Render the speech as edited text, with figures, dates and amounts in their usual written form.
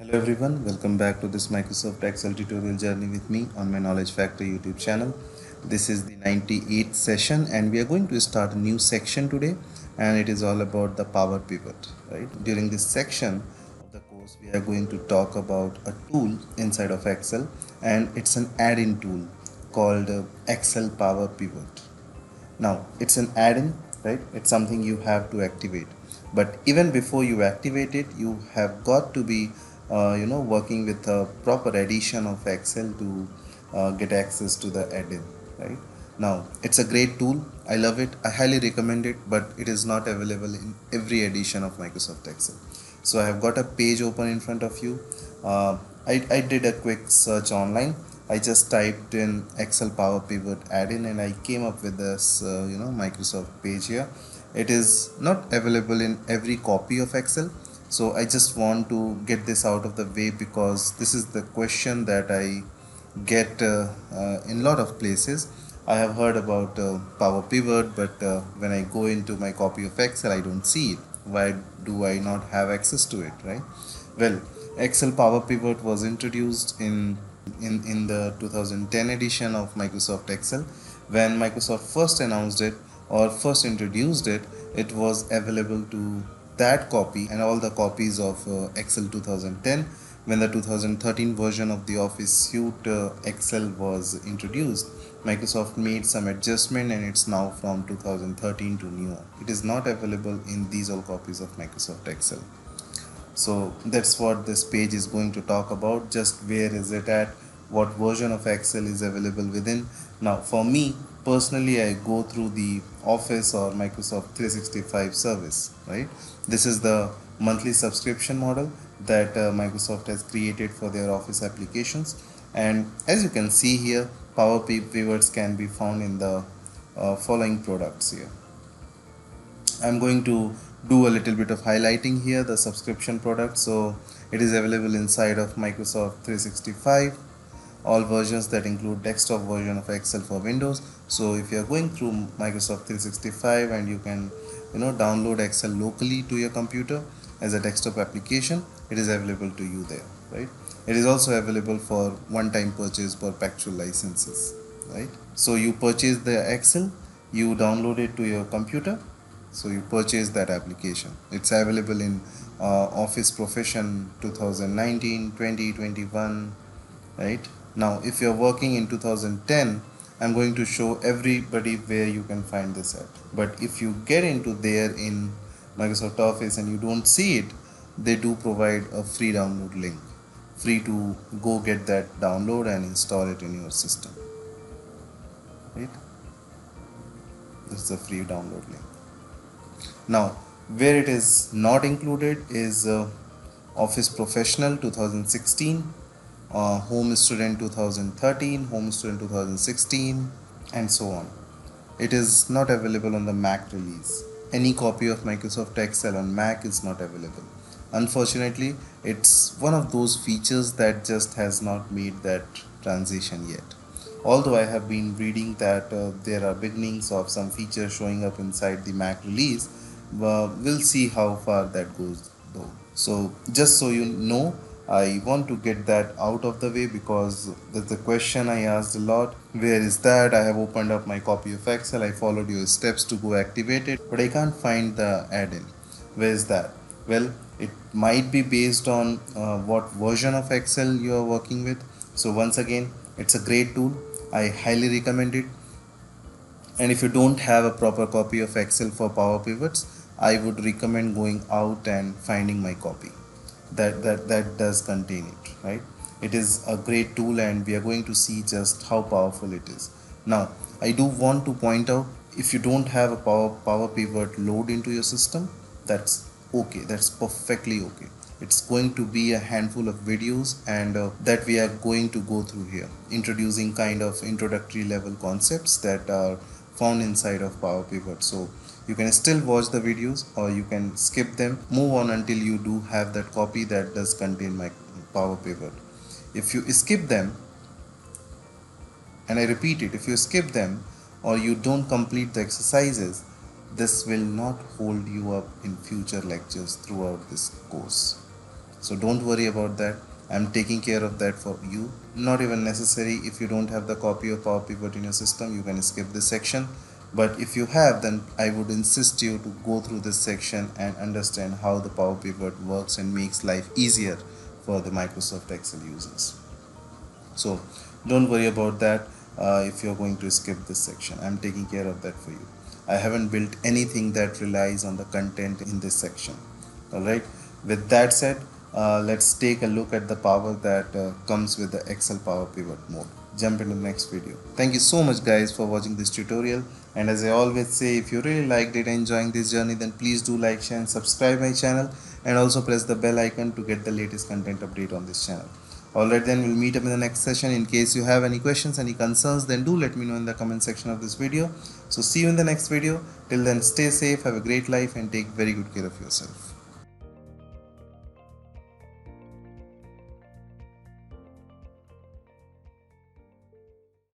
Hello everyone, welcome back to this Microsoft Excel tutorial journey with me on my Knowledge Factor YouTube channel. This is the 98th session and we are going to start a new section today, and it is all about the Power Pivot, right? During this section of the course, we are going to talk about a tool inside of Excel, and it's an add-in tool called Excel Power Pivot. Now it's an add-in, right? It's something you have to activate, but even before you activate it, you have got to be working with a proper edition of Excel to get access to the add-in, right? Now it's a great tool. I love it. I highly recommend it, but it is not available in every edition of Microsoft Excel. So I have got a page open in front of you. I did a quick search online. I just typed in Excel Power Pivot add-in and I came up with this Microsoft page here. It is not available in every copy of Excel, so I just want to get this out of the way because this is the question that I get in a lot of places. I have heard about Power Pivot, but when I go into my copy of Excel, I don't see it. Why do I not have access to it, right? Well, Excel Power Pivot was introduced in the 2010 edition of Microsoft Excel. When Microsoft first announced it or first introduced it, it was available to that copy and all the copies of Excel 2010. When the 2013 version of the Office Suite Excel was introduced, Microsoft made some adjustment and it's now from 2013 to newer. It is not available in these all copies of Microsoft Excel. So that's what this page is going to talk about. Just where is it at, what version of Excel is available within. Now for me personally, I go through the Office or Microsoft 365 service, right? This is the monthly subscription model that Microsoft has created for their Office applications, and as you can see here, Power Pivots can be found in the following products here. I'm going to do a little bit of highlighting here the subscription product. So it is available inside of Microsoft 365, all versions that include desktop version of Excel for Windows. So if you are going through Microsoft 365 and you can download Excel locally to your computer as a desktop application, it is available to you there, right? It is also available for one-time purchase perpetual licenses, right? So you purchase the Excel, you download it to your computer, so you purchase that application. It's available in Office Profession 2019, 20, 21, right? Now if you're working in 2010, I'm going to show everybody where you can find this at. But if you get into there in Microsoft Office and you don't see it, they do provide a free download link, free to go get that download and install it in your system, right? This is a free download link. Now where it is not included is Office Professional 2016, Home Student 2013, Home Student 2016, and so on. It is not available on the Mac release. Any copy of Microsoft Excel on Mac is not available. Unfortunately, it's one of those features that just has not made that transition yet. Although I have been reading that there are beginnings of some features showing up inside the Mac release, we'll see how far that goes though. So just so you know, I want to get that out of the way because that's the question I asked a lot. Where is that? I have opened up my copy of Excel, I followed your steps to go activate it, but I can't find the add-in. Where is that? Well, it might be based on what version of Excel you are working with. So once again, it's a great tool. I highly recommend it. And if you don't have a proper copy of Excel for Power Pivots, I would recommend going out and finding my copy that does contain it, right? It is a great tool and we are going to see just how powerful it is. Now I do want to point out, if you don't have a power pivot load into your system, that's okay, that's perfectly okay. It's going to be a handful of videos and that we are going to go through here, introducing kind of introductory level concepts that are found inside of Power Pivot. So you can still watch the videos or you can skip them, move on until you do have that copy that does contain my Power Pivot. If you skip them, and I repeat it, if you skip them or you don't complete the exercises, this will not hold you up in future lectures throughout this course. So don't worry about that. I'm taking care of that for you. Not even necessary. If you don't have the copy of Power Pivot in your system, you can skip this section. But if you have, then I would insist you to go through this section and understand how the Power Pivot works and makes life easier for the Microsoft Excel users. So don't worry about that. If you're going to skip this section, I'm taking care of that for you. I haven't built anything that relies on the content in this section. All right, with that said, let's take a look at the power that comes with the Excel Power Pivot mode. Jump into the next video. Thank you so much guys for watching this tutorial, and as I always say, if you really liked it and enjoying this journey, then please do like, share and subscribe my channel, and also press the bell icon to get the latest content update on this channel. Alright, then we'll meet up in the next session. In case you have any questions, any concerns, then do let me know in the comment section of this video. So see you in the next video. Till then, stay safe, have a great life and take very good care of yourself.